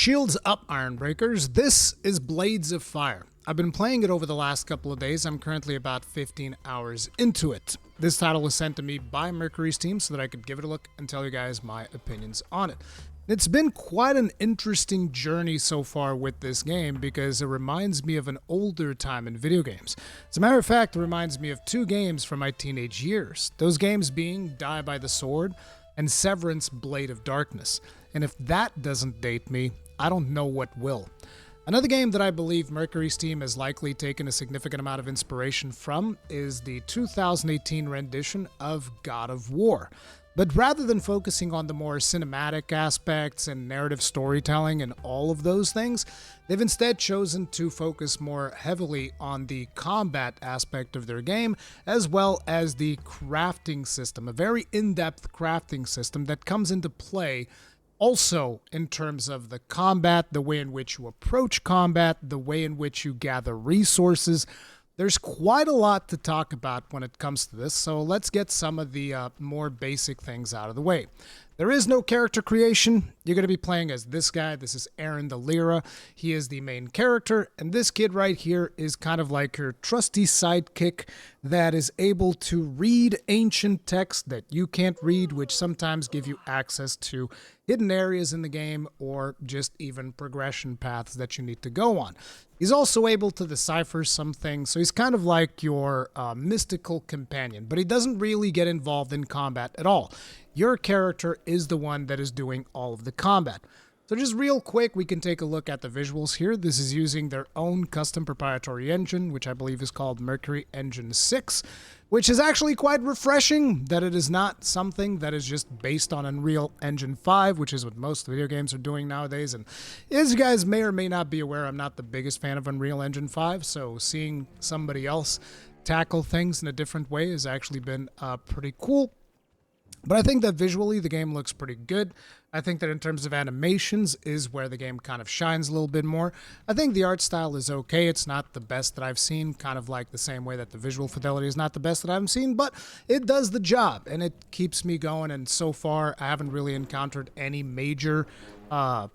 Shields up, Iron Breakers. This is Blades of Fire. I've been playing it over the last couple of days. I'm currently about 15 hours into it. This title was sent to me by MercurySteam so that I could give it a look and tell you guys my opinions on it. It's been quite an interesting journey so far with this game because it reminds me of an older time in video games. As a matter of fact, it reminds me of two games from my teenage years. Those games being Die by the Sword and Severance Blade of Darkness. And if that doesn't date me, I don't know what will. Another game that I believe MercurySteam has likely taken a significant amount of inspiration from is the 2018 rendition of God of War. But rather than focusing on the more cinematic aspects and narrative storytelling and all of those things, they've instead chosen to focus more heavily on the combat aspect of their game, as well as the crafting system, a very in-depth crafting system that comes into play also in terms of the combat, the way in which you approach combat, the way in which you gather resources. There's quite a lot to talk about when it comes to this, so let's get some of the more basic things out of the way. There is no character creation. You're going to be playing as this guy. This is Aaron the Lyra. He is the main character, and this kid right here is kind of like your trusty sidekick that is able to read ancient text that you can't read, which sometimes give you access to hidden areas in the game or just even progression paths that you need to go on. He's also able to decipher some things, so he's kind of like your mystical companion, but he doesn't really get involved in combat at all. Your character is the one that is doing all of the combat. So just real quick, we can take a look at the visuals here. This is using their own custom proprietary engine, which I believe is called Mercury Engine 6, which is actually quite refreshing that it is not something that is just based on Unreal Engine 5, which is what most video games are doing nowadays. And as you guys may or may not be aware, I'm not the biggest fan of Unreal Engine 5, so seeing somebody else tackle things in a different way has actually been pretty cool. But I think that visually the game looks pretty good. I think that in terms of animations is where the game kind of shines a little bit more. I think the art style is okay. It's not the best that I've seen, kind of like the same way that the visual fidelity is not the best that I've seen, but it does the job and it keeps me going. And so far, I haven't really encountered any major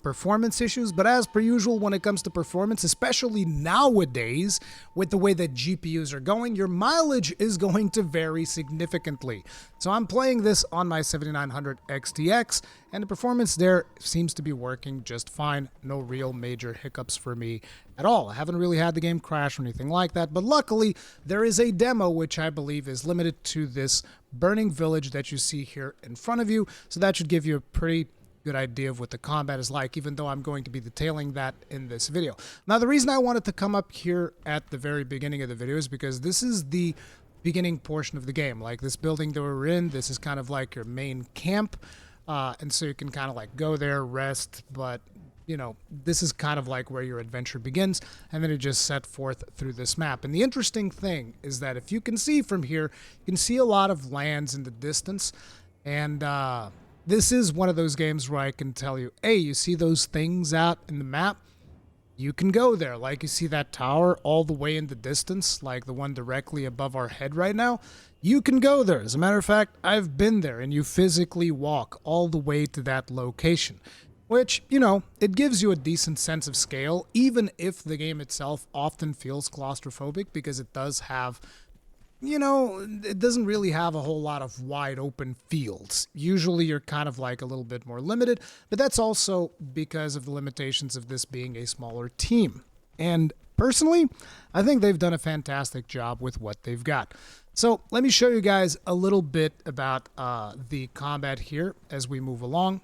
performance issues, but as per usual when it comes to performance, especially nowadays with the way that GPUs are going, your mileage is going to vary significantly. So I'm playing this on my 7900 XTX and the performance there seems to be working just fine. No real major hiccups for me at all. I haven't really had the game crash or anything like that, but luckily there is a demo which I believe is limited to this burning village that you see here in front of you, so that should give you a pretty good idea of what the combat is like, even though I'm going to be detailing that in this video. Now, the reason I wanted to come up here at the very beginning of the video is because this is the beginning portion of the game. Like this building that we're in, this is kind of like your main camp, and so you can kind of like go there, rest, but you know, this is kind of like where your adventure begins, and then it just set forth through this map. And the interesting thing is that if you can see from here, you can see a lot of lands in the distance, and this is one of those games where I can tell you, hey, you see those things out in the map? You can go there. Like you see that tower all the way in the distance, like the one directly above our head right now. You can go there. As a matter of fact, I've been there, and you physically walk all the way to that location, which, you know, it gives you a decent sense of scale, even if the game itself often feels claustrophobic because it does have, you know, it doesn't really have a whole lot of wide open fields. Usually you're kind of like a little bit more limited, but that's also because of the limitations of this being a smaller team. And personally, I think they've done a fantastic job with what they've got. So let me show you guys a little bit about the combat here as we move along.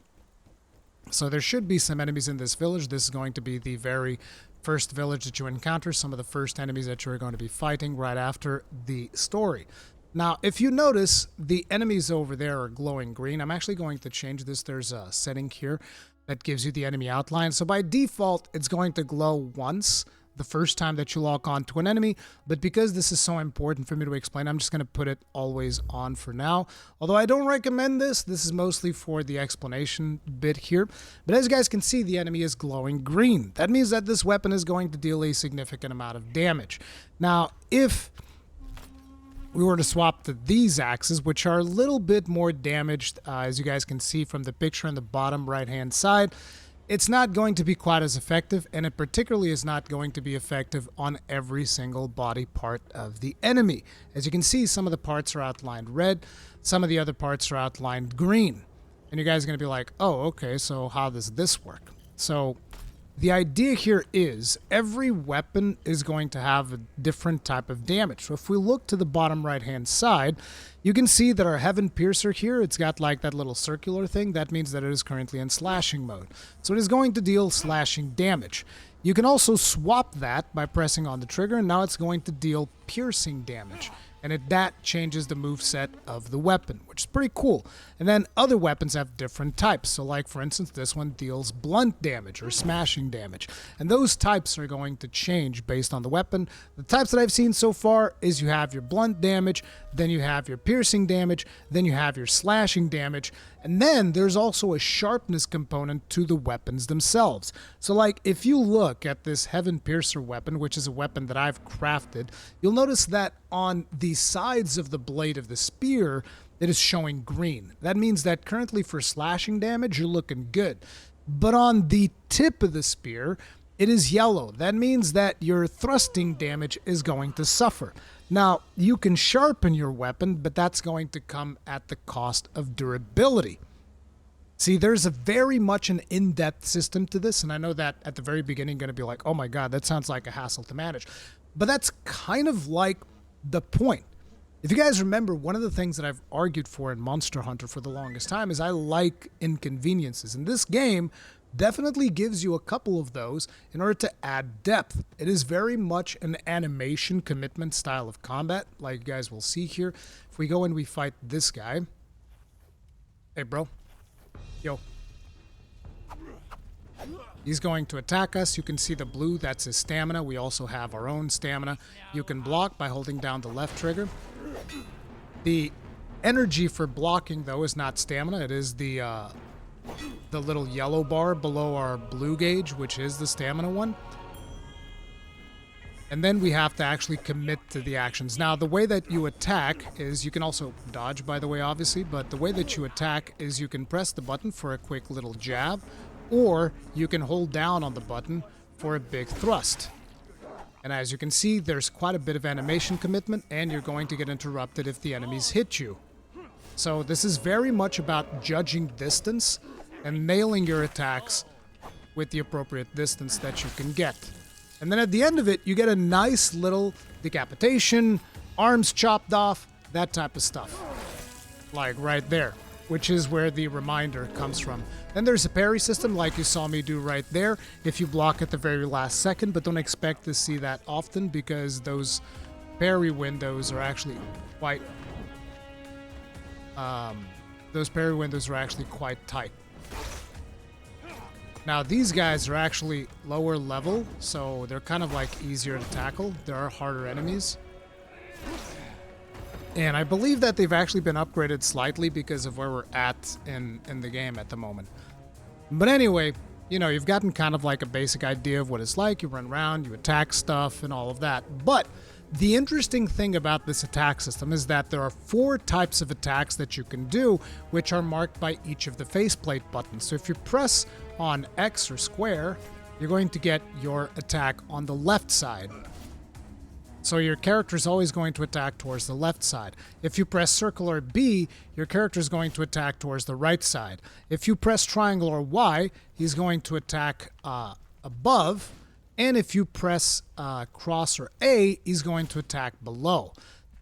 So there should be some enemies in this village. This is going to be the very first village that you encounter, some of the first enemies that you're going to be fighting right after the story. Now, if you notice, the enemies over there are glowing green. I'm actually going to change this. There's a setting here that gives you the enemy outline. So by default, it's going to glow once the first time that you lock on to an enemy, but because this is so important for me to explain, I'm just going to put it always on for now. Although I don't recommend this is mostly for the explanation bit here. But as you guys can see, the enemy is glowing green. That means that this weapon is going to deal a significant amount of damage. Now, if we were to swap to these axes, which are a little bit more damaged, as you guys can see from the picture on the bottom right hand side, it's not going to be quite as effective, and it particularly is not going to be effective on every single body part of the enemy. As you can see, some of the parts are outlined red, some of the other parts are outlined green. And you guys are going to be like, oh, okay, so how does this work? So the idea here is every weapon is going to have a different type of damage. So if we look to the bottom right-hand side, you can see that our Heaven Piercer here, it's got like that little circular thing. That means that it is currently in slashing mode. So it is going to deal slashing damage. You can also swap that by pressing on the trigger, and now it's going to deal piercing damage. And that changes the moveset of the weapon, which is pretty cool. And then other weapons have different types. So like, for instance, this one deals blunt damage or smashing damage. And those types are going to change based on the weapon. The types that I've seen so far is you have your blunt damage, then you have your piercing damage, then you have your slashing damage, and then there's also a sharpness component to the weapons themselves. So like, if you look at this Heaven Piercer weapon, which is a weapon that I've crafted, you'll notice that on the sides of the blade of the spear, it is showing green. That means that currently for slashing damage, you're looking good. But on the tip of the spear, it is yellow. That means that your thrusting damage is going to suffer. Now, you can sharpen your weapon, but that's going to come at the cost of durability. See, there's a very much an in-depth system to this, and I know that at the very beginning you're going to be like, oh my god, that sounds like a hassle to manage. But that's kind of like the point. If you guys remember, one of the things that I've argued for in Monster Hunter for the longest time is I like inconveniences. And this game definitely gives you a couple of those in order to add depth. It is very much an animation commitment style of combat, like you guys will see here. If we go and we fight this guy. Hey, bro. Yo. He's going to attack us. You can see the blue, that's his stamina. We also have our own stamina. You can block by holding down the left trigger. The energy for blocking, though, is not stamina. It is the little yellow bar below our blue gauge, which is the stamina one. And then we have to actually commit to the actions. Now, the way that you attack is, you can also dodge, by the way, obviously, but the way that you attack is you can press the button for a quick little jab, or you can hold down on the button for a big thrust. And as you can see, there's quite a bit of animation commitment, and you're going to get interrupted if the enemies hit you. So this is very much about judging distance and nailing your attacks with the appropriate distance that you can get. And then at the end of it, you get a nice little decapitation, arms chopped off, that type of stuff. Like right there, which is where the reminder comes from. Then there's a parry system like you saw me do right there, if you block at the very last second, but don't expect to see that often because those parry windows are actually quite... quite tight. Now these guys are actually lower level, so they're kind of like easier to tackle. There are harder enemies. And I believe that they've actually been upgraded slightly because of where we're at in the game at the moment. But anyway, you know, you've gotten kind of like a basic idea of what it's like. You run around, you attack stuff and all of that. But the interesting thing about this attack system is that there are 4 types of attacks that you can do, which are marked by each of the faceplate buttons. So if you press on X or square, you're going to get your attack on the left side. So your character is always going to attack towards the left side. If you press circle or B, your character is going to attack towards the right side. If you press triangle or Y, he's going to attack above. And if you press cross or A, he's going to attack below.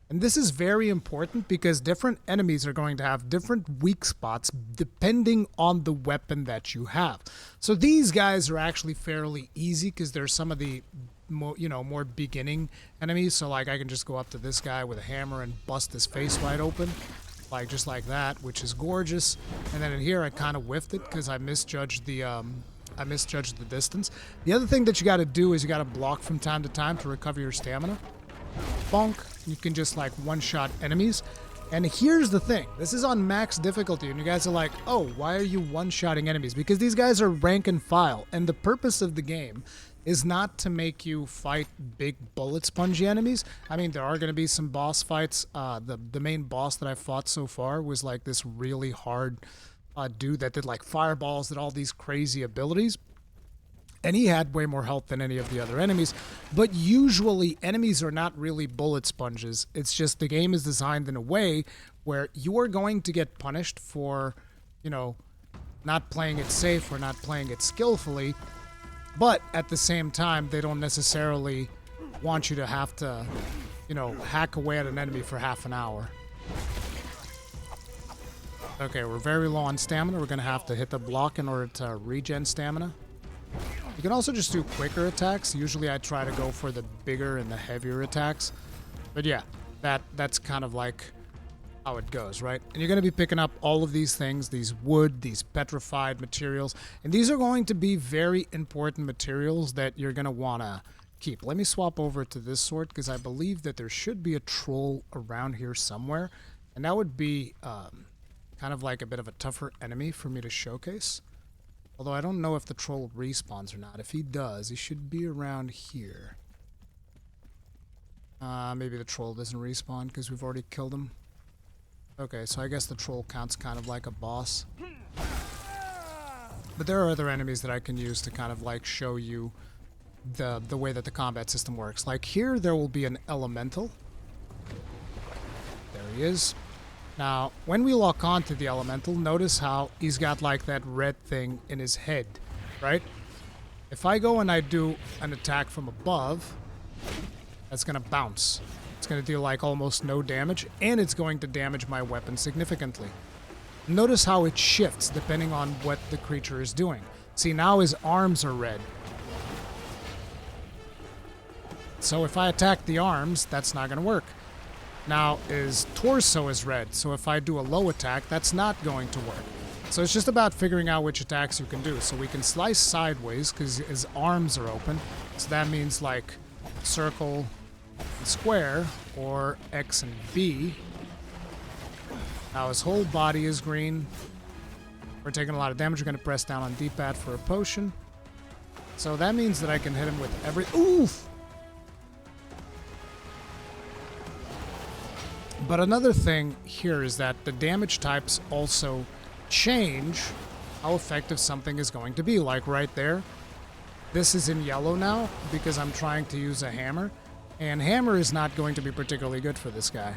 And this is very important because different enemies are going to have different weak spots depending on the weapon that you have. So these guys are actually fairly easy because they're some of the more beginning enemies. So like I can just go up to this guy with a hammer and bust his face wide open, like just like that, which is gorgeous. And then in here I kind of whiffed it because I misjudged the distance. The other thing that you got to do is you got to block from time to time to recover your stamina. Bonk. You can just like one-shot enemies. And here's the thing. This is on max difficulty, and you guys are like, oh, why are you one-shotting enemies? Because these guys are rank and file, and the purpose of the game is not to make you fight big bullet spongy enemies. I mean, there are going to be some boss fights. The main boss that I fought so far was like this really hard dude that did like fireballs, did all these crazy abilities. And he had way more health than any of the other enemies. But usually enemies are not really bullet sponges. It's just the game is designed in a way where you are going to get punished for, you know, not playing it safe or not playing it skillfully. But at the same time, they don't necessarily want you to have to, you know, hack away at an enemy for half an hour. Okay, we're very low on stamina. We're going to have to hit the block in order to regen stamina. You can also just do quicker attacks. Usually I try to go for the bigger and the heavier attacks. But yeah, that's kind of like how it goes, right? And you're going to be picking up all of these things, these wood, these petrified materials. And these are going to be very important materials that you're going to want to keep. Let me swap over to this sword because I believe that there should be a troll around here somewhere. And that would be kind of like a bit of a tougher enemy for me to showcase. Although I don't know if the troll respawns or not. If he does, he should be around here. Maybe the troll doesn't respawn because we've already killed him. Okay, so I guess the troll counts kind of like a boss. But there are other enemies that I can use to kind of like show you the way that the combat system works. Like here, there will be an elemental. There he is. Now, when we lock onto the elemental, notice how he's got like that red thing in his head, right? If I go and I do an attack from above, that's going to bounce. It's going to deal like almost no damage, and it's going to damage my weapon significantly. Notice how it shifts depending on what the creature is doing. See, now his arms are red. So if I attack the arms, that's not going to work. Now, his torso is red, so if I do a low attack, that's not going to work. So it's just about figuring out which attacks you can do. So we can slice sideways, because his arms are open. So that means, like, circle and square, or X and B. Now, his whole body is green. We're taking a lot of damage. We're going to press down on D-pad for a potion. So that means that I can hit him with every... Oof! But another thing here is that the damage types also change how effective something is going to be. Like right there, this is in yellow now because I'm trying to use a hammer, and hammer is not going to be particularly good for this guy.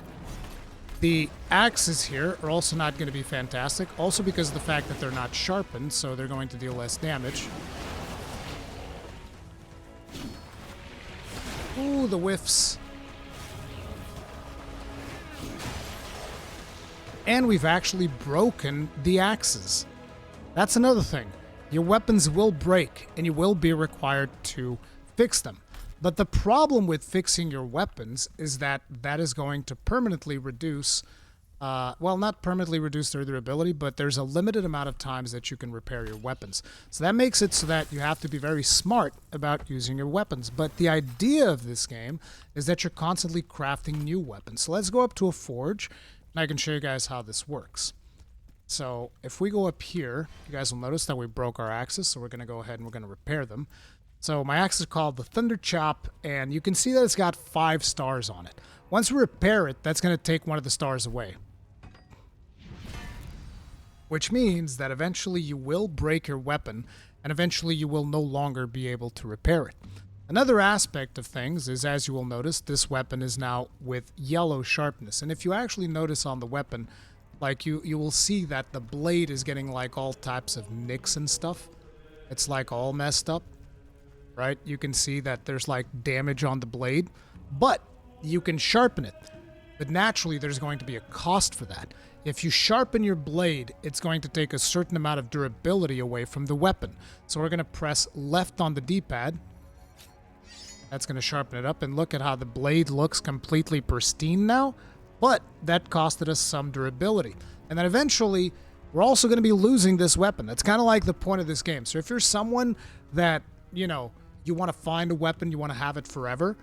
The axes here are also not going to be fantastic, also because of the fact that they're not sharpened, so they're going to deal less damage. Ooh, the whiffs. And we've actually broken the axes. That's another thing. Your weapons will break, and you will be required to fix them. But the problem with fixing your weapons is that that is going to permanently reduce, well, not permanently reduce their durability, but there's a limited amount of times that you can repair your weapons. So that makes it so that you have to be very smart about using your weapons. But the idea of this game is that you're constantly crafting new weapons. So let's go up to a forge, and I can show you guys how this works. So if we go up here, you guys will notice that we broke our axes, so we're going to go ahead and we're going to repair them. So my axe is called the Thunder Chop, and you can see that it's got 5 stars on it. Once we repair it, that's going to take one of the stars away. Which means that eventually you will break your weapon, and eventually you will no longer be able to repair it. Another aspect of things is, as you will notice, this weapon is now with yellow sharpness. And if you actually notice on the weapon, like you will see that the blade is getting like all types of nicks and stuff. It's like all messed up, right? You can see that there's like damage on the blade, but you can sharpen it. But naturally, there's going to be a cost for that. If you sharpen your blade, it's going to take a certain amount of durability away from the weapon. So we're going to press left on the D-pad. That's going to sharpen it up, and look at how the blade looks completely pristine now, but that costed us some durability. And then eventually, we're also going to be losing this weapon. That's kind of like the point of this game. So if you're someone that, you know, you want to find a weapon, you want to have it forever,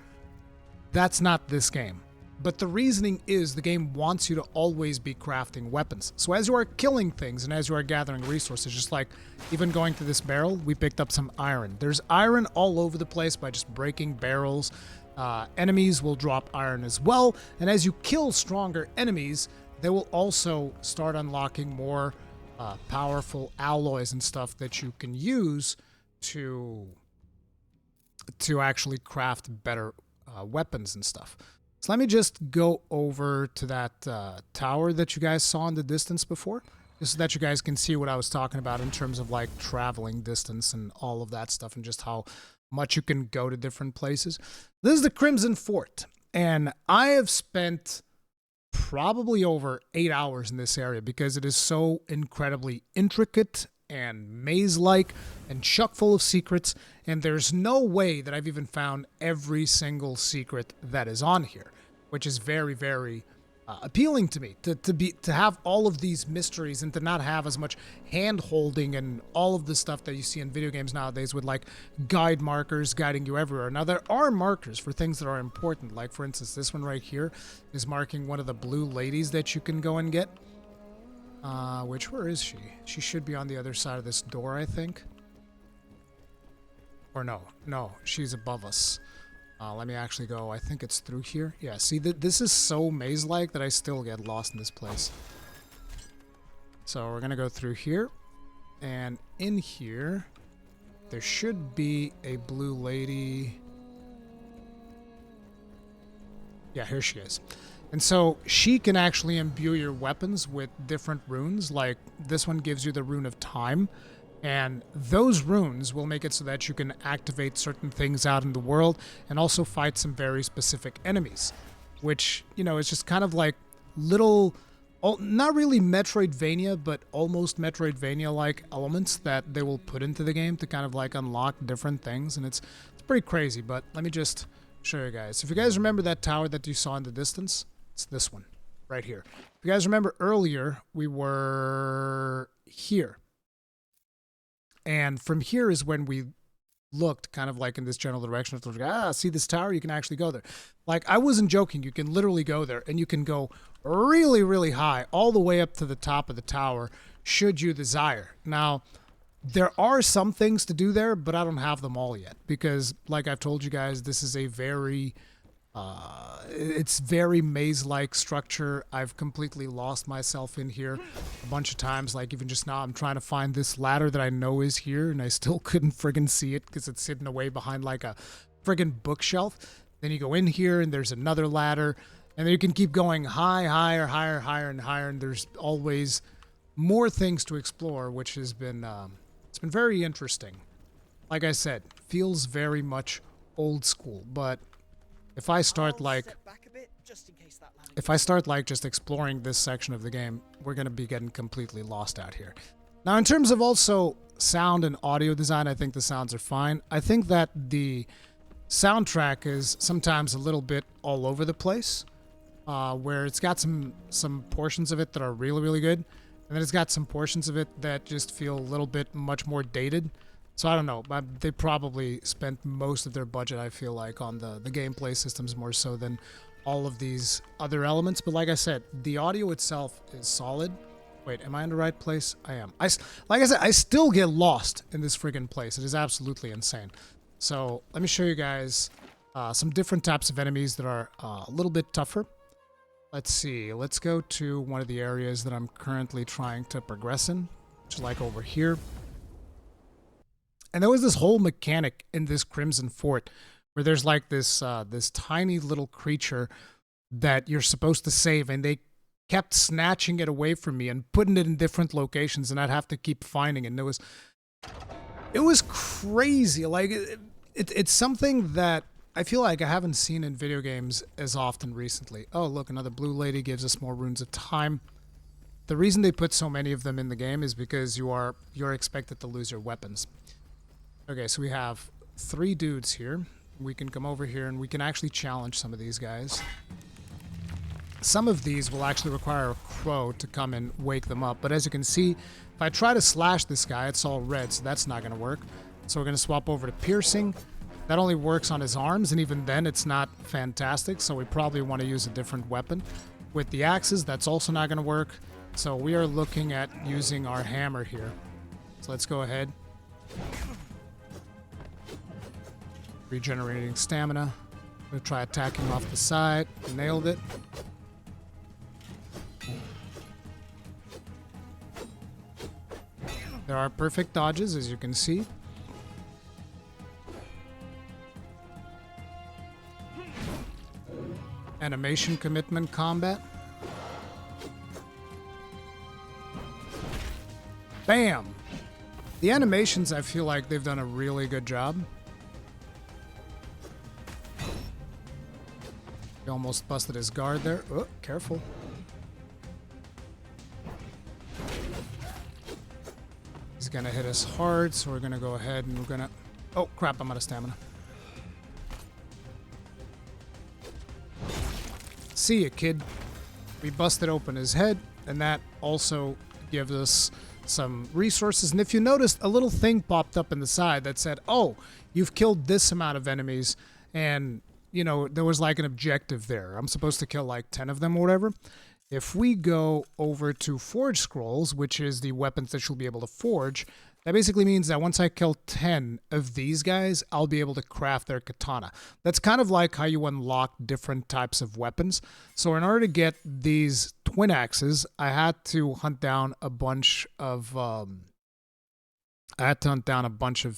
that's not this game. But the reasoning is the game wants you to always be crafting weapons. So as you are killing things and as you are gathering resources, just like even going to this barrel, we picked up some iron. There's iron all over the place by just breaking barrels. Enemies will drop iron as well. And as you kill stronger enemies, they will also start unlocking more powerful alloys and stuff that you can use to actually craft better weapons and stuff. So let me just go over to that tower that you guys saw in the distance before, just so that you guys can see what I was talking about in terms of like traveling distance and all of that stuff and just how much you can go to different places. This is the Crimson Fort, and I have spent probably over 8 hours in this area because it is so incredibly intricate and maze-like and chock full of secrets, and there's no way that I've even found every single secret that is on here, which is very, very appealing to me, to have all of these mysteries and to not have as much hand-holding and all of the stuff that you see in video games nowadays with like guide markers guiding you everywhere. Now there are markers for things that are important, like for instance this one right here is marking one of the blue ladies that you can go and get. Where is she? She should be on the other side of this door, I think. Or no, she's above us. Let me actually go. I think it's through here. Yeah, see, this is so maze-like that I still get lost in this place. So we're going to go through here. And in here, there should be a blue lady. Yeah, here she is. And so she can actually imbue your weapons with different runes. Like this one gives you the rune of time. And those runes will make it so that you can activate certain things out in the world and also fight some very specific enemies, which, you know, is just kind of like little, not really Metroidvania, but almost Metroidvania-like elements that they will put into the game to kind of like unlock different things. And it's pretty crazy, but let me just show you guys. If you guys remember that tower that you saw in the distance, it's this one right here. If you guys remember earlier, we were here. And from here is when we looked kind of like in this general direction. See this tower? You can actually go there. Like, I wasn't joking. You can literally go there, and you can go really, really high, all the way up to the top of the tower, should you desire. Now, there are some things to do there, but I don't have them all yet. Because, like I've told you guys, this is a very... it's very maze-like structure. I've completely lost myself in here a bunch of times. Like even just now, I'm trying to find this ladder that I know is here, and I still couldn't friggin' see it because it's hidden away behind like a friggin' bookshelf. Then you go in here, and there's another ladder, and then you can keep going higher, higher, and higher. And there's always more things to explore, which has been it's been very interesting. Like I said, feels very much old school, but if I start like just exploring this section of the game, we're going to be getting completely lost out here. Now, in terms of also sound and audio design, I think the sounds are fine. I think that the soundtrack is sometimes a little bit all over the place, where it's got some portions of it that are really, really good, and then it's got some portions of it that just feel a little bit much more dated. So I don't know, but they probably spent most of their budget, I feel like, on the gameplay systems more so than all of these other elements. But like I said, the audio itself is solid. Wait, am I in the right place? I am. Like I said, I still get lost in this friggin' place. It is absolutely insane. So let me show you guys some different types of enemies that are a little bit tougher. Let's see. Let's go to one of the areas that I'm currently trying to progress in, which is like over here. And there was this whole mechanic in this Crimson Fort where there's like this this tiny little creature that you're supposed to save, and they kept snatching it away from me and putting it in different locations, and I'd have to keep finding it. And it was crazy. Like it's something that I feel like I haven't seen in video games as often recently. Oh, look, another blue lady gives us more runes of time. The reason they put so many of them in the game is because you're expected to lose your weapons. Okay, so we have 3 dudes here. We can come over here and we can actually challenge some of these guys. Some of these will actually require a crow to come and wake them up. But as you can see, if I try to slash this guy, it's all red, so that's not going to work. So we're going to swap over to piercing. That only works on his arms, and even then it's not fantastic, so we probably want to use a different weapon. With the axes, that's also not going to work. So we are looking at using our hammer here. So let's go ahead. Regenerating stamina. I'm going to try attacking off the side. Nailed it. There are perfect dodges, as you can see. Animation commitment combat. Bam! The animations, I feel like they've done a really good job. He almost busted his guard there. Oh, careful. He's gonna hit us hard, so we're gonna go ahead and we're gonna... Oh, crap, I'm out of stamina. See ya, kid. We busted open his head, and that also gives us some resources. And if you noticed, a little thing popped up in the side that said, oh, you've killed this amount of enemies, and, you know, there was like an objective there. I'm supposed to kill like 10 of them or whatever. If we go over to Forge Scrolls, which is the weapons that you'll be able to forge, that basically means that once I kill 10 of these guys, I'll be able to craft their katana. That's kind of like how you unlock different types of weapons. So in order to get these twin axes, I had to hunt down a bunch of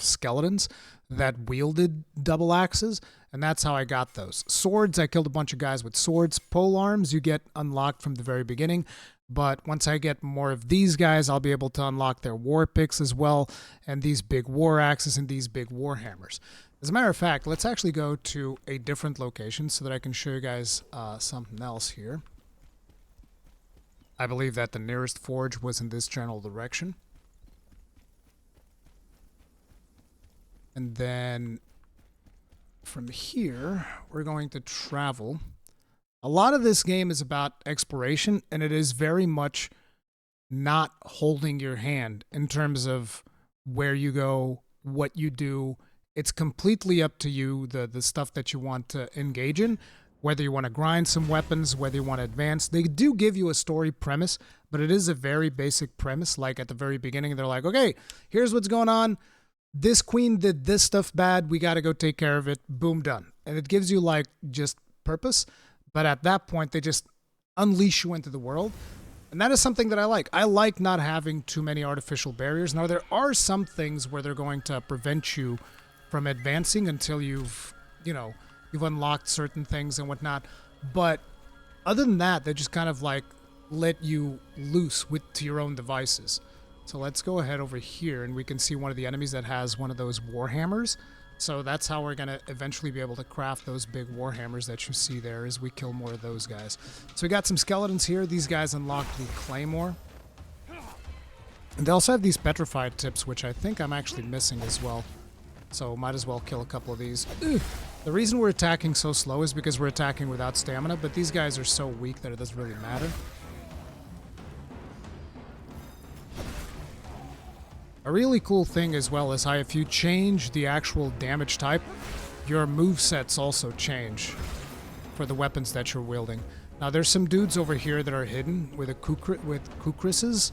skeletons that wielded double axes, and that's how I got those. Swords, I killed a bunch of guys with swords. Pole arms you get unlocked from the very beginning, but once I get more of these guys, I'll be able to unlock their war picks as well, and these big war axes and these big war hammers. As a matter of fact, let's actually go to a different location so that I can show you guys something else here. I believe that the nearest forge was in this general direction. And then from here, we're going to travel. A lot of this game is about exploration, and it is very much not holding your hand in terms of where you go, what you do. It's completely up to you, the stuff that you want to engage in, whether you want to grind some weapons, whether you want to advance. They do give you a story premise, but it is a very basic premise. Like at the very beginning, they're like, okay, here's what's going on. This queen did this stuff bad. We got to go take care of it. Boom, done. And it gives you like just purpose. But at that point, they just unleash you into the world. And that is something that I like. I like not having too many artificial barriers. Now, there are some things where they're going to prevent you from advancing until you've unlocked certain things and whatnot. But other than that, they just kind of like let you loose to your own devices. So let's go ahead over here, and we can see one of the enemies that has one of those war hammers. So that's how we're going to eventually be able to craft those big war hammers that you see there as we kill more of those guys. So we got some skeletons here. These guys unlocked the claymore. And they also have these petrified tips, which I think I'm actually missing as well. So might as well kill a couple of these. Ugh. The reason we're attacking so slow is because we're attacking without stamina, but these guys are so weak that it doesn't really matter. A really cool thing as well is how if you change the actual damage type, your movesets also change for the weapons that you're wielding. Now there's some dudes over here that are hidden with kukrises.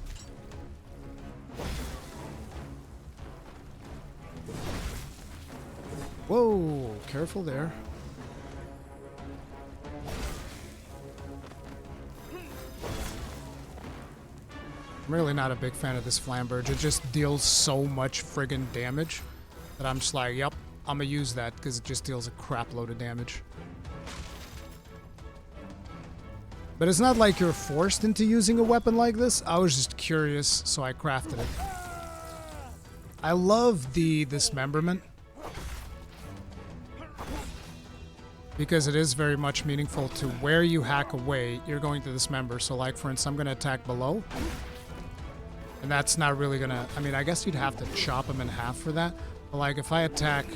Whoa, careful there. I'm really not a big fan of this Flamberge. It just deals so much friggin' damage that I'm just like, yep, I'm gonna use that because it just deals a crap load of damage. But it's not like you're forced into using a weapon like this. I was just curious, so I crafted it. I love the dismemberment because it is very much meaningful to where you hack away, you're going to dismember. So like, for instance, I'm gonna attack below. And that's not really gonna... I mean, I guess you'd have to chop him in half for that. But like, if I attack...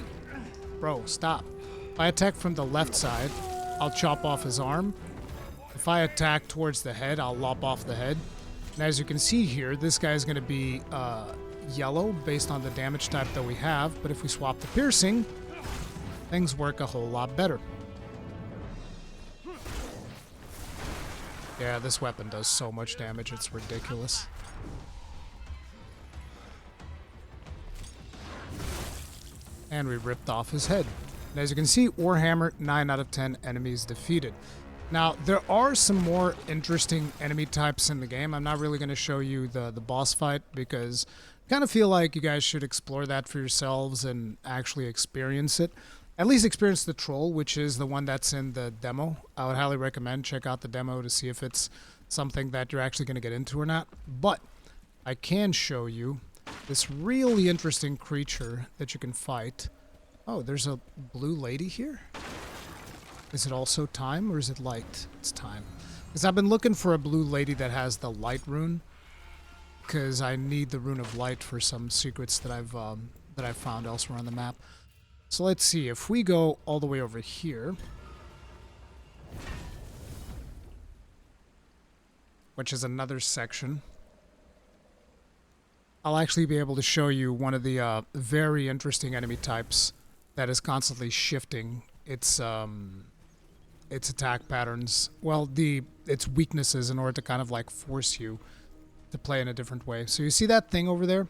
Bro, stop. If I attack from the left side, I'll chop off his arm. If I attack towards the head, I'll lop off the head. And as you can see here, this guy is gonna be yellow based on the damage type that we have. But if we swap the piercing, things work a whole lot better. Yeah, this weapon does so much damage, it's ridiculous. And we ripped off his head. And as you can see, Warhammer, 9 out of 10 enemies defeated. Now, there are some more interesting enemy types in the game. I'm not really going to show you the boss fight because Kind of feel like you guys should explore that for yourselves and actually experience it. At least experience the troll, which is the one that's in the demo. I would highly recommend check out the demo to see if it's something that you're actually going to get into or not. But I can show you this really interesting creature that you can fight. Oh, there's a blue lady here? Is it also time or is it light? It's time. Because I've been looking for a blue lady that has the light rune. Because I need the rune of light for some secrets that I've found elsewhere on the map. So let's see, if we go all the way over here, which is another section, I'll actually be able to show you one of the very interesting enemy types that is constantly shifting its attack patterns. Well, its weaknesses in order to kind of like force you to play in a different way. So you see that thing over there?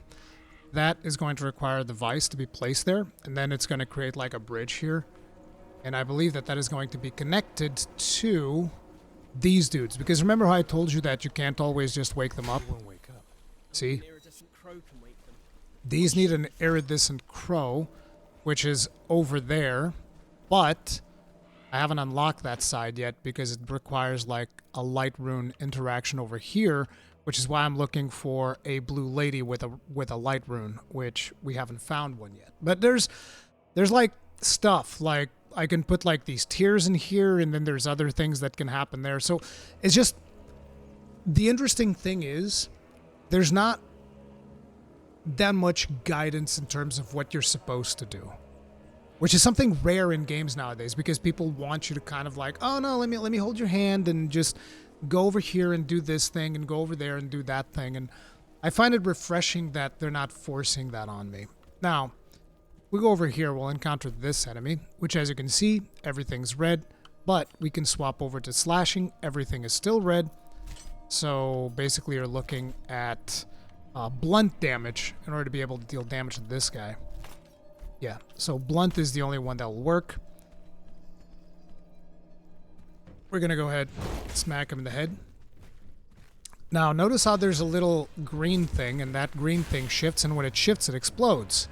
That is going to require the vice to be placed there, and then it's going to create like a bridge here. And I believe that that is going to be connected to these dudes. Because remember how I told you that you can't always just wake them up? See? These need an iridescent crow, which is over there. But I haven't unlocked that side yet because it requires like a light rune interaction over here, which is why I'm looking for a blue lady with a light rune, which we haven't found one yet. But there's like stuff, like I can put like these tiers in here, and then there's other things that can happen there. So it's just, the interesting thing is there's not that much guidance in terms of what you're supposed to do, which is something rare in games nowadays because people want you to kind of like, oh no, let me hold your hand and just go over here and do this thing and go over there and do that thing. And I find it refreshing that they're not forcing that on me. Now, we go over here, we'll encounter this enemy, which as you can see, everything's red, but we can swap over to slashing. Everything is still red. So basically you're looking at blunt damage in order to be able to deal damage to this guy. Yeah, so blunt is the only one that will work. We're going to go ahead and smack him in the head. Now, notice how there's a little green thing, and that green thing shifts, and when it shifts, it explodes.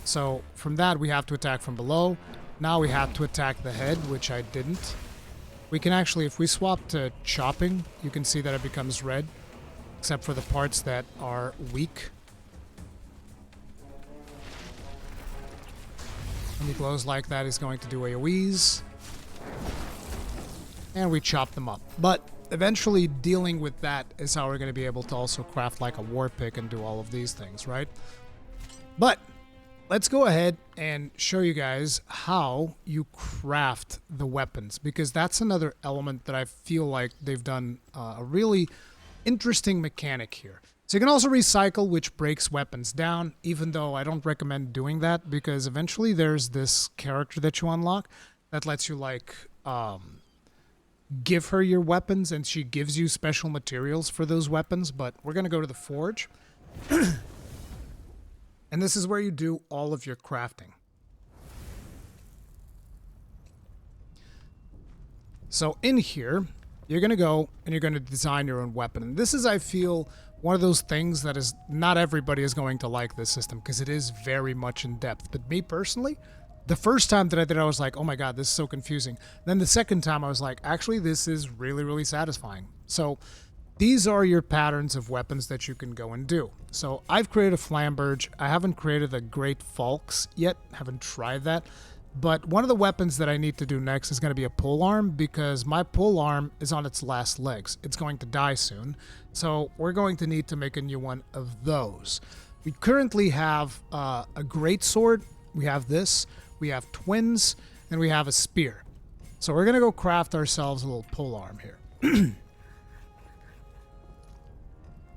So, from that, we have to attack from below. Now we have to attack the head, which I didn't. We can actually, if we swap to chopping, you can see that it becomes red, except for the parts that are weak. When he glows like that, he's going to do AoEs. And we chop them up. But eventually dealing with that is how we're going to be able to also craft like a war pick and do all of these things, right? But let's go ahead and show you guys how you craft the weapons, because that's another element that I feel like they've done a really interesting mechanic here. So you can also recycle, which breaks weapons down, even though I don't recommend doing that because eventually there's this character that you unlock that lets you like give her your weapons, and she gives you special materials for those weapons. But we're going to go to the forge. And this is where you do all of your crafting. So in here, you're going to go and you're going to design your own weapon. And this is, I feel, one of those things that is not everybody is going to like this system because it is very much in depth. But me personally, the first time that I did it, I was like, oh my god, this is so confusing. Then the second time I was like, actually, this is really, really satisfying. So these are your patterns of weapons that you can go and do. So I've created a flamberge. I haven't created a great falx yet. Haven't tried that. But one of the weapons that I need to do next is going to be a polearm, because my polearm is on its last legs. It's going to die soon. So we're going to need to make a new one of those. We currently have a greatsword. We have this. We have twins, and we have a spear. So we're going to go craft ourselves a little polearm here.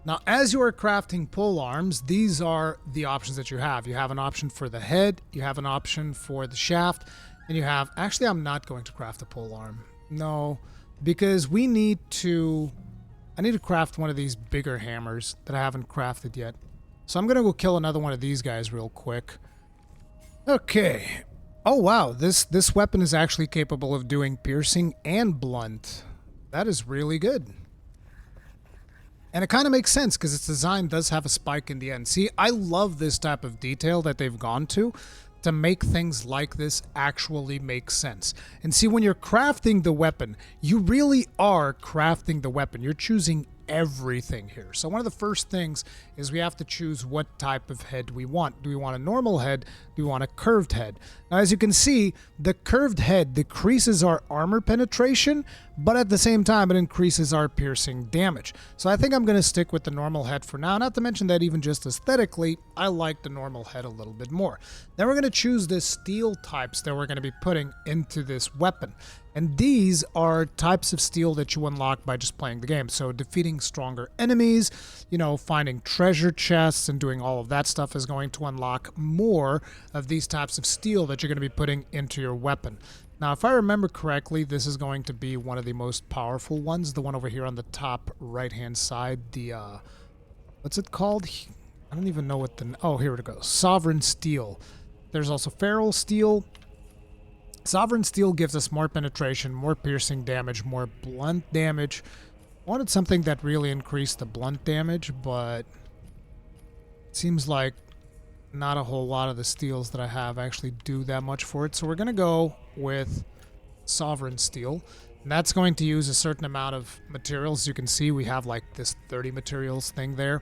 Now, as you are crafting polearms, these are the options that you have. You have an option for the head, you have an option for the shaft, and you have... Actually, I'm not going to craft a polearm. No, because we need to... I need to craft one of these bigger hammers that I haven't crafted yet. So I'm going to go kill another one of these guys real quick. Okay. Oh, wow. This weapon is actually capable of doing piercing and blunt. That is really good. And it kind of makes sense because its design does have a spike in the end. See, I love this type of detail that they've gone to make things like this actually make sense. And see, when you're crafting the weapon, you really are crafting the weapon. You're choosing everything here. So one of the first things is we have to choose what type of head we want. Do we want a normal head? Do we want a curved head? Now, as you can see, the curved head decreases our armor penetration, but at the same time, it increases our piercing damage. So I think I'm going to stick with the normal head for now, not to mention that even just aesthetically, I like the normal head a little bit more. Then we're going to choose the steel types that we're going to be putting into this weapon. And these are types of steel that you unlock by just playing the game. So defeating stronger enemies, you know, finding treasure chests and doing all of that stuff is going to unlock more of these types of steel that you're going to be putting into your weapon. Now, if I remember correctly, this is going to be one of the most powerful ones. The one over here on the top right-hand side. The, what's it called? I don't even know what the... Oh, here it goes. Sovereign Steel. There's also Feral Steel. Sovereign Steel gives us more penetration, more piercing damage, more blunt damage. I wanted something that really increased the blunt damage, but it seems like not a whole lot of the steels that I have actually do that much for it. So we're going to go with Sovereign Steel. And that's going to use a certain amount of materials. You can see we have like this 30 materials thing there.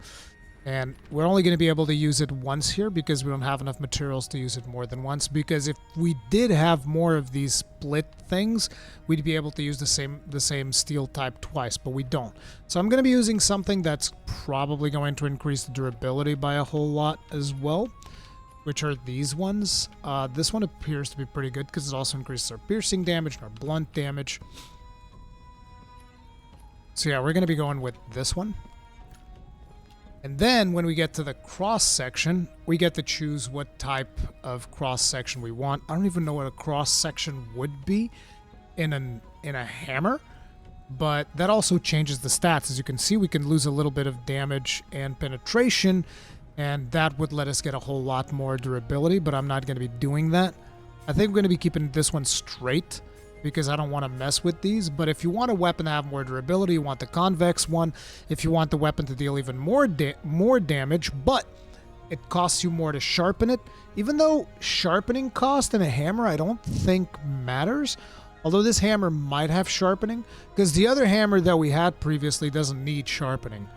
And we're only going to be able to use it once here because we don't have enough materials to use it more than once. Because if we did have more of these split things, we'd be able to use the same steel type twice, but we don't. So I'm going to be using something that's probably going to increase the durability by a whole lot as well, which are these ones. This one appears to be pretty good because it also increases our piercing damage and our blunt damage. So yeah, we're going to be going with this one. And then when we get to the cross section, we get to choose what type of cross section we want. I don't even know what a cross section would be in a hammer, but that also changes the stats. As you can see, we can lose a little bit of damage and penetration, and that would let us get a whole lot more durability, but I'm not going to be doing that. I think we're going to be keeping this one straight because I don't want to mess with these. But if you want a weapon to have more durability, you want the convex one. If you want the weapon to deal even more damage, but it costs you more to sharpen it. Even though sharpening cost in a hammer I don't think matters. Although this hammer might have sharpening, because the other hammer that we had previously doesn't need sharpening.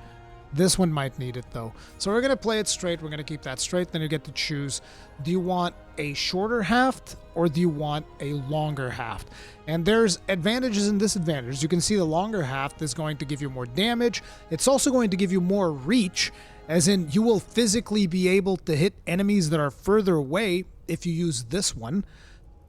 This one might need it though. So we're going to play it straight. We're going to keep that straight. Then you get to choose, do you want a shorter haft or do you want a longer haft? And there's advantages and disadvantages. You can see the longer haft is going to give you more damage. It's also going to give you more reach, as in you will physically be able to hit enemies that are further away if you use this one.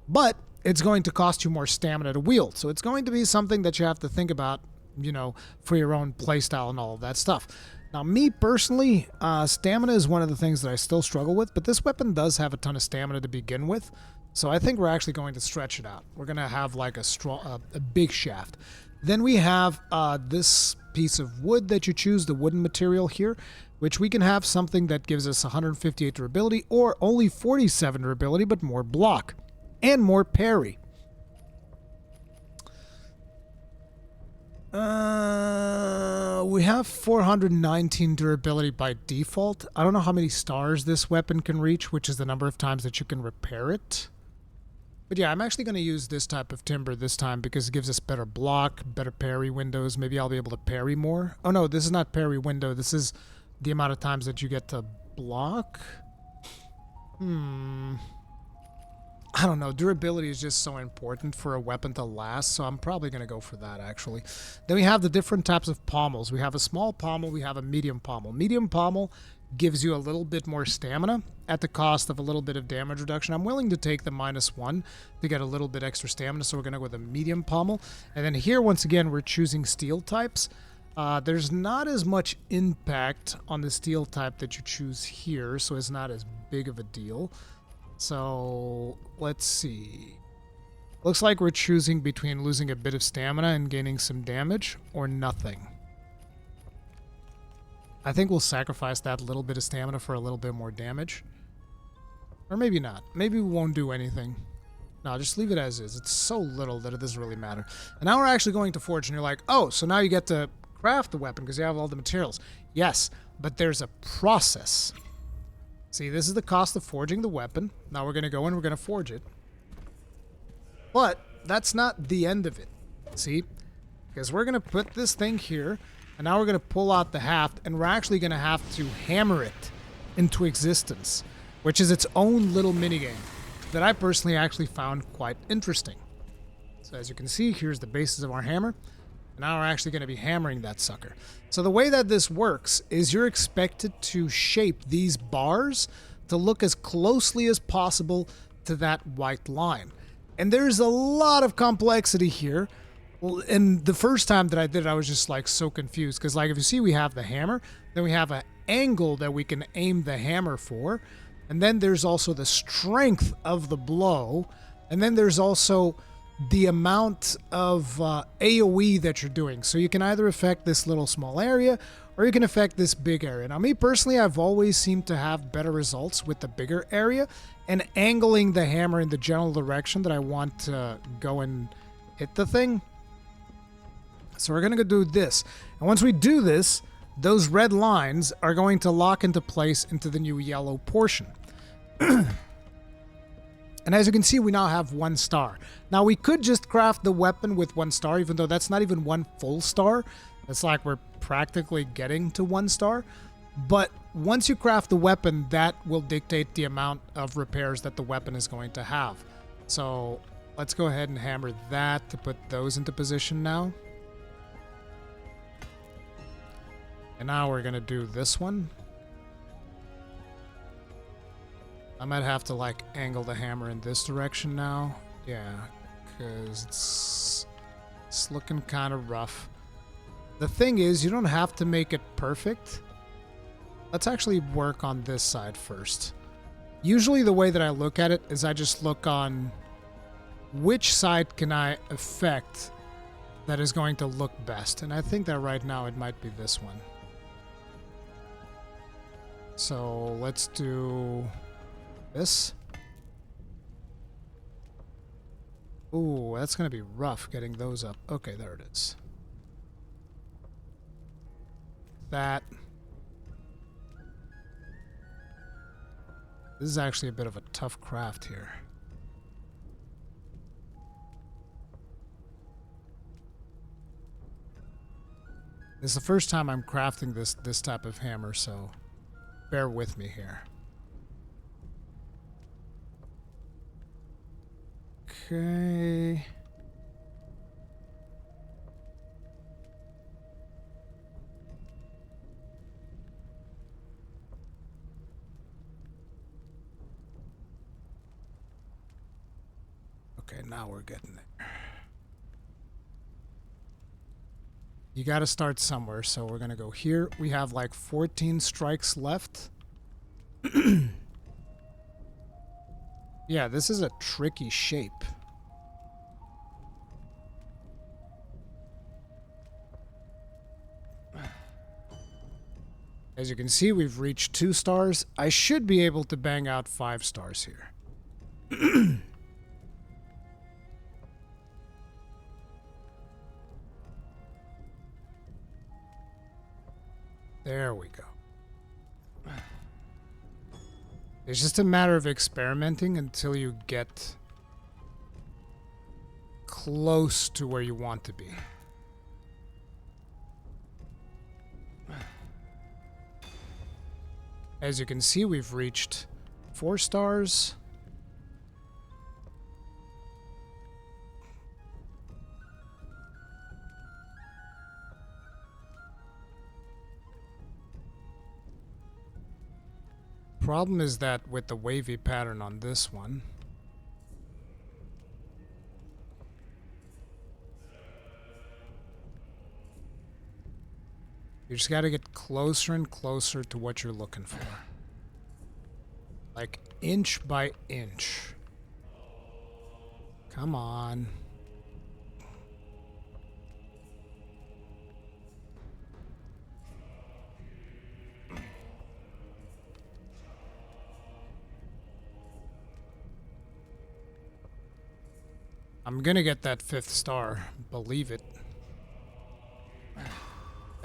But it's going to cost you more stamina to wield. So it's going to be something that you have to think about, you know, for your own playstyle and all of that stuff. Now, me personally, stamina is one of the things that I still struggle with, but this weapon does have a ton of stamina to begin with, so I think we're actually going to stretch it out. We're going to have like a big shaft. Then we have this piece of wood that you choose, the wooden material here, which we can have something that gives us 158 durability or only 47 durability, but more block and more parry. We have 419 durability by default. I don't know how many stars this weapon can reach, which is the number of times that you can repair it. But yeah, I'm actually going to use this type of timber this time because it gives us better block, better parry windows. Maybe I'll be able to parry more. Oh no, this is not parry window. This is the amount of times that you get to block. I don't know. Durability is just so important for a weapon to last, so I'm probably going to go for that, actually. Then we have the different types of pommels. We have a small pommel. We have a medium pommel. Medium pommel gives you a little bit more stamina at the cost of a little bit of damage reduction. I'm willing to take the -1 to get a little bit extra stamina, so we're going to go with a medium pommel. And then here, once again, we're choosing steel types. There's not as much impact on the steel type that you choose here, so it's not as big of a deal. So, let's see. Looks like we're choosing between losing a bit of stamina and gaining some damage, or nothing. I think we'll sacrifice that little bit of stamina for a little bit more damage. Or maybe not. Maybe we won't do anything. No, just leave it as is. It's so little that it doesn't really matter. And now we're actually going to Forge, and you're like, oh, so now you get to craft the weapon because you have all the materials. Yes, but there's a process. See, this is the cost of forging the weapon. Now we're going to go and we're going to forge it. But that's not the end of it. See? Because we're going to put this thing here, and now we're going to pull out the haft, and we're actually going to have to hammer it into existence, which is its own little minigame that I personally actually found quite interesting. So as you can see, here's the basis of our hammer. And now we're actually going to be hammering that sucker. So the way that this works is you're expected to shape these bars to look as closely as possible to that white line. And there's a lot of complexity here. Well, and the first time that I did it, I was just like so confused. Because like if you see, we have the hammer, then we have an angle that we can aim the hammer for. And then there's also the strength of the blow. And then there's also the amount of AoE that you're doing. So you can either affect this little small area or you can affect this big area. Now me personally, I've always seemed to have better results with the bigger area and angling the hammer in the general direction that I want to go and hit the thing. So we're going to do this. And once we do this, those red lines are going to lock into place into the new yellow portion. And as you can see, we now have 1 star. Now, we could just craft the weapon with 1 star, even though that's not even 1 full star. It's like we're practically getting to 1 star. But once you craft the weapon, that will dictate the amount of repairs that the weapon is going to have. So let's go ahead and hammer that to put those into position now. And now we're going to do this one. I might have to like angle the hammer in this direction now. Yeah, because it's looking kind of rough. The thing is, you don't have to make it perfect. Let's actually work on this side first. Usually the way that I look at it is I just look on which side can I affect that is going to look best. And I think that right now it might be this one. So let's do this. Ooh, that's going to be rough getting those up. Okay, there it is. That. This is actually a bit of a tough craft here. This is the first time I'm crafting this type of hammer, so bear with me here. Okay. Okay, now we're getting there. You got to start somewhere, so we're going to go here. We have like 14 strikes left. Yeah, this is a tricky shape. As you can see, we've reached 2 stars. I should be able to bang out 5 stars here. There we go. It's just a matter of experimenting until you get close to where you want to be. As you can see, we've reached 4 stars. Problem is that with the wavy pattern on this one, you just got to get closer and closer to what you're looking for. Like inch by inch. Come on. I'm gonna get that 5th star, believe it.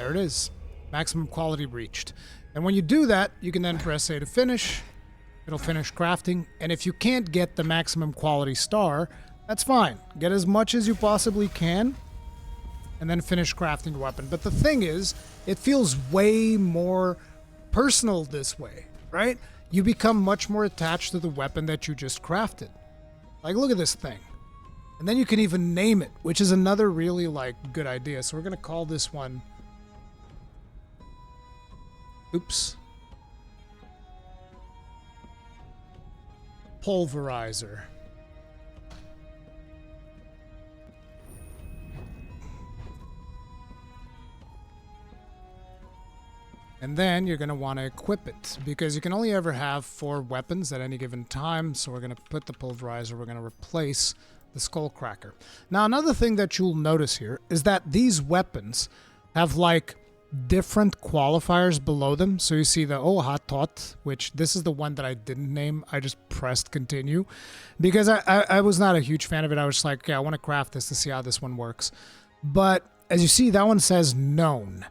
There it is. Maximum quality reached. And when you do that, you can then press A to finish. It'll finish crafting. And if you can't get the maximum quality star, that's fine. Get as much as you possibly can and then finish crafting the weapon. But the thing is, it feels way more personal this way, right? You become much more attached to the weapon that you just crafted. Like, look at this thing. And then you can even name it, which is another really, like, good idea. So we're going to call this one... Oops. Pulverizer. And then you're going to want to equip it, because you can only ever have 4 weapons at any given time. So we're going to put the pulverizer, we're going to replace the skullcracker. Now, another thing that you'll notice here is that these weapons have like different qualifiers below them. So you see the hot tot, which this is the one that I didn't name. I just pressed continue because I was not a huge fan of it. I was just like, okay, I want to craft this to see how this one works. But as you see, that one says known.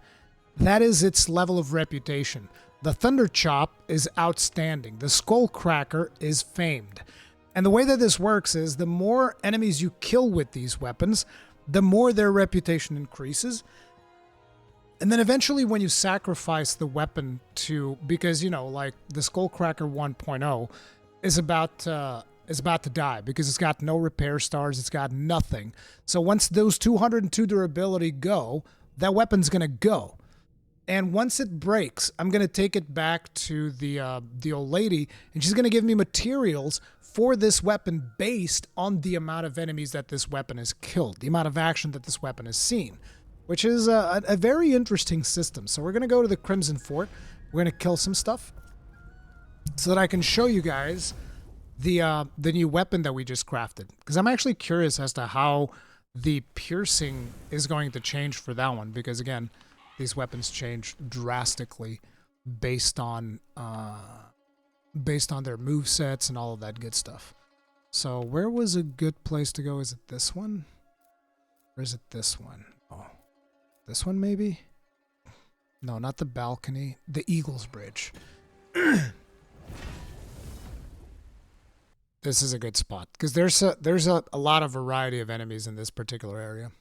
That is its level of reputation. The Thunder Chop is outstanding. The Skullcracker is famed. And the way that this works is the more enemies you kill with these weapons, the more their reputation increases. And then eventually when you sacrifice the weapon to, because, you know, like the Skullcracker 1.0 is about to die because it's got no repair stars, it's got nothing. So once those 202 durability go, that weapon's going to go. And once it breaks, I'm going to take it back to the old lady, and she's going to give me materials for this weapon based on the amount of enemies that this weapon has killed, the amount of action that this weapon has seen, which is a very interesting system. So we're going to go to the Crimson Fort. We're going to kill some stuff so that I can show you guys the new weapon that we just crafted. Because I'm actually curious as to how the piercing is going to change for that one, because again, these weapons change drastically based on their movesets and all of that good stuff. So where was a good place to go? Is it this one? Or is it this one? Oh, this one maybe? No, not the balcony. The Eagle's Bridge. This is a good spot because there's a lot of variety of enemies in this particular area.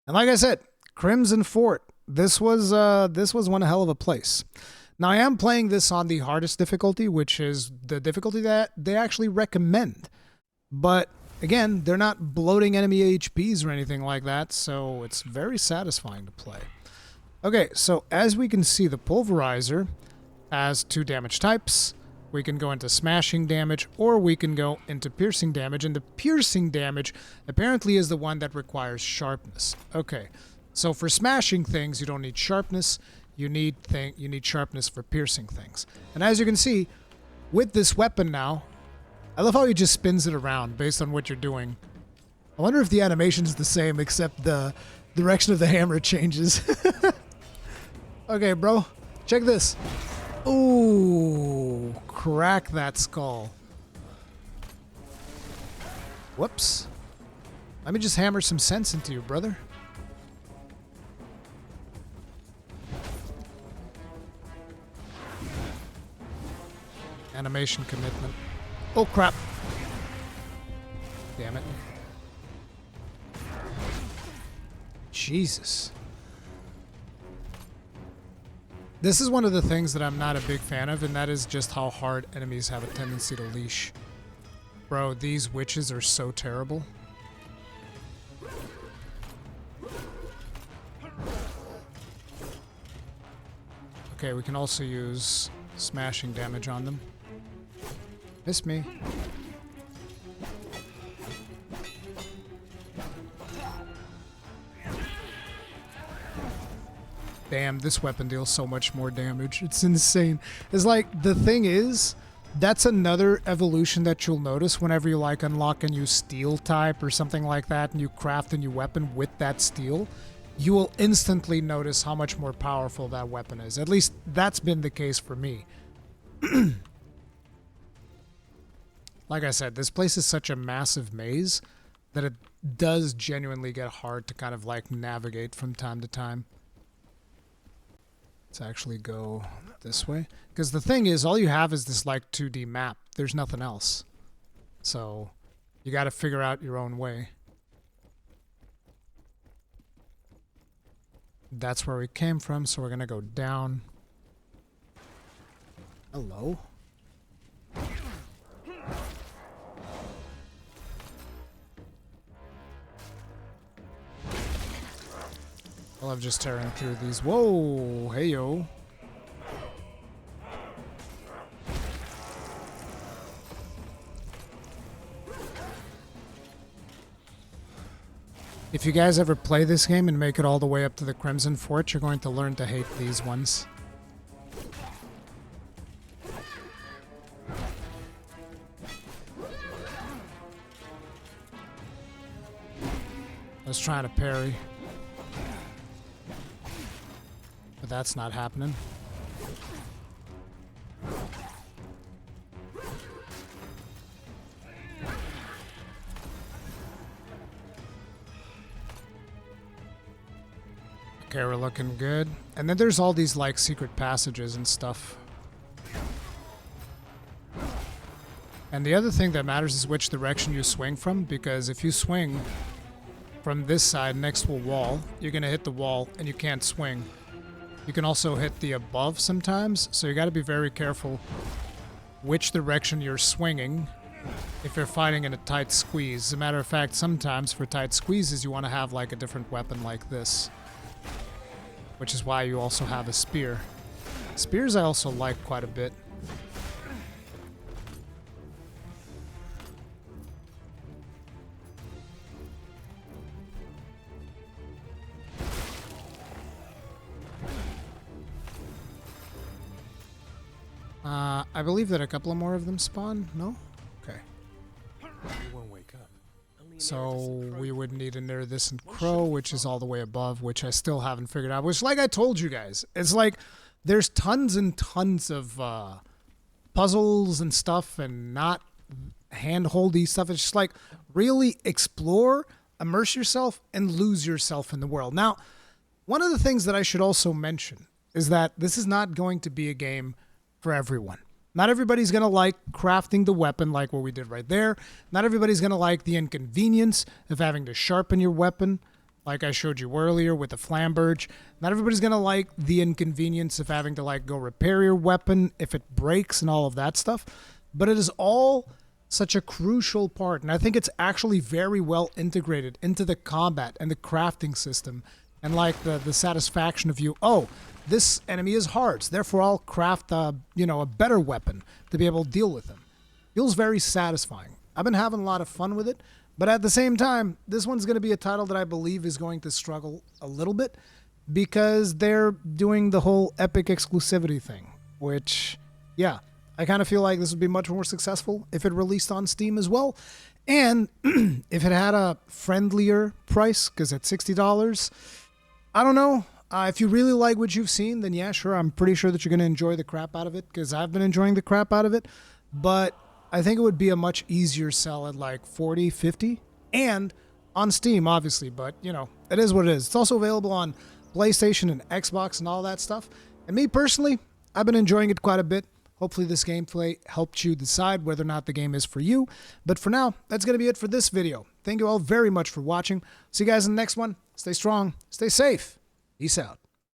And like I said, Crimson Fort. This was one hell of a place. Now I am playing this on the hardest difficulty, which is the difficulty that they actually recommend. But again, they're not bloating enemy HPs or anything like that, so it's very satisfying to play. Okay, so as we can see, the pulverizer has 2 damage types. We can go into smashing damage, or we can go into piercing damage, and the piercing damage apparently is the one that requires sharpness. Okay. So for smashing things, you don't need sharpness. You need sharpness for piercing things. And as you can see, with this weapon now, I love how he just spins it around based on what you're doing. I wonder if the animation is the same, except the direction of the hammer changes. Okay, bro, check this. Ooh, crack that skull. Whoops. Let me just hammer some sense into you, brother. Animation commitment. Oh, crap. Damn it. Jesus. This is one of the things that I'm not a big fan of, and that is just how hard enemies have a tendency to leash. Bro, these witches are so terrible. Okay, we can also use smashing damage on them. Miss me. Damn, this weapon deals so much more damage. It's insane. It's like, the thing is, that's another evolution that you'll notice whenever you like unlock a new steel type or something like that and you craft a new weapon with that steel. You will instantly notice how much more powerful that weapon is. At least that's been the case for me. Like I said, this place is such a massive maze that it does genuinely get hard to kind of like navigate from time to time. Let's actually go this way. Because the thing is, all you have is this like 2D map. There's nothing else. So you got to figure out your own way. That's where we came from, so we're going to go down. Hello? I love just tearing through these. Whoa! Hey, yo. If you guys ever play this game and make it all the way up to the Crimson Fort, you're going to learn to hate these ones. I was trying to parry, but that's not happening. Okay, we're looking good. And then there's all these like secret passages and stuff. And the other thing that matters is which direction you swing from, because if you swing from this side next to a wall, you're going to hit the wall and you can't swing. You can also hit the above sometimes, so you got to be very careful which direction you're swinging if you're fighting in a tight squeeze. As a matter of fact, sometimes for tight squeezes you want to have like a different weapon like this, which is why you also have a spear. Spears I also like quite a bit. I believe that a couple of more of them spawn. No? Okay. So we would need an iridescent crow, which is all the way above, which I still haven't figured out. Which, like I told you guys, it's like there's tons and tons of puzzles and stuff and not hand-holdy stuff. It's just like really explore, immerse yourself, and lose yourself in the world. Now, one of the things that I should also mention is that this is not going to be a game for everyone. Not everybody's going to like crafting the weapon like what we did right there. Not everybody's going to like the inconvenience of having to sharpen your weapon like I showed you earlier with the flamberge. Not everybody's going to like the inconvenience of having to like go repair your weapon if it breaks and all of that stuff. But it is all such a crucial part, and I think it's actually very well integrated into the combat and the crafting system, and like the satisfaction of you, oh, this enemy is hard, so therefore I'll craft a better weapon to be able to deal with him. Feels very satisfying. I've been having a lot of fun with it, but at the same time, this one's going to be a title that I believe is going to struggle a little bit because they're doing the whole Epic exclusivity thing, which, yeah, I kind of feel like this would be much more successful if it released on Steam as well. And if it had a friendlier price, because at $60, I don't know. If you really like what you've seen, then yeah, sure, I'm pretty sure that you're going to enjoy the crap out of it, because I've been enjoying the crap out of it. But I think it would be a much easier sell at like 40, 50, and on Steam, obviously. But, you know, it is what it is. It's also available on PlayStation and Xbox and all that stuff. And me personally, I've been enjoying it quite a bit. Hopefully this gameplay helped you decide whether or not the game is for you. But for now, that's going to be it for this video. Thank you all very much for watching. See you guys in the next one. Stay strong. Stay safe. Peace out.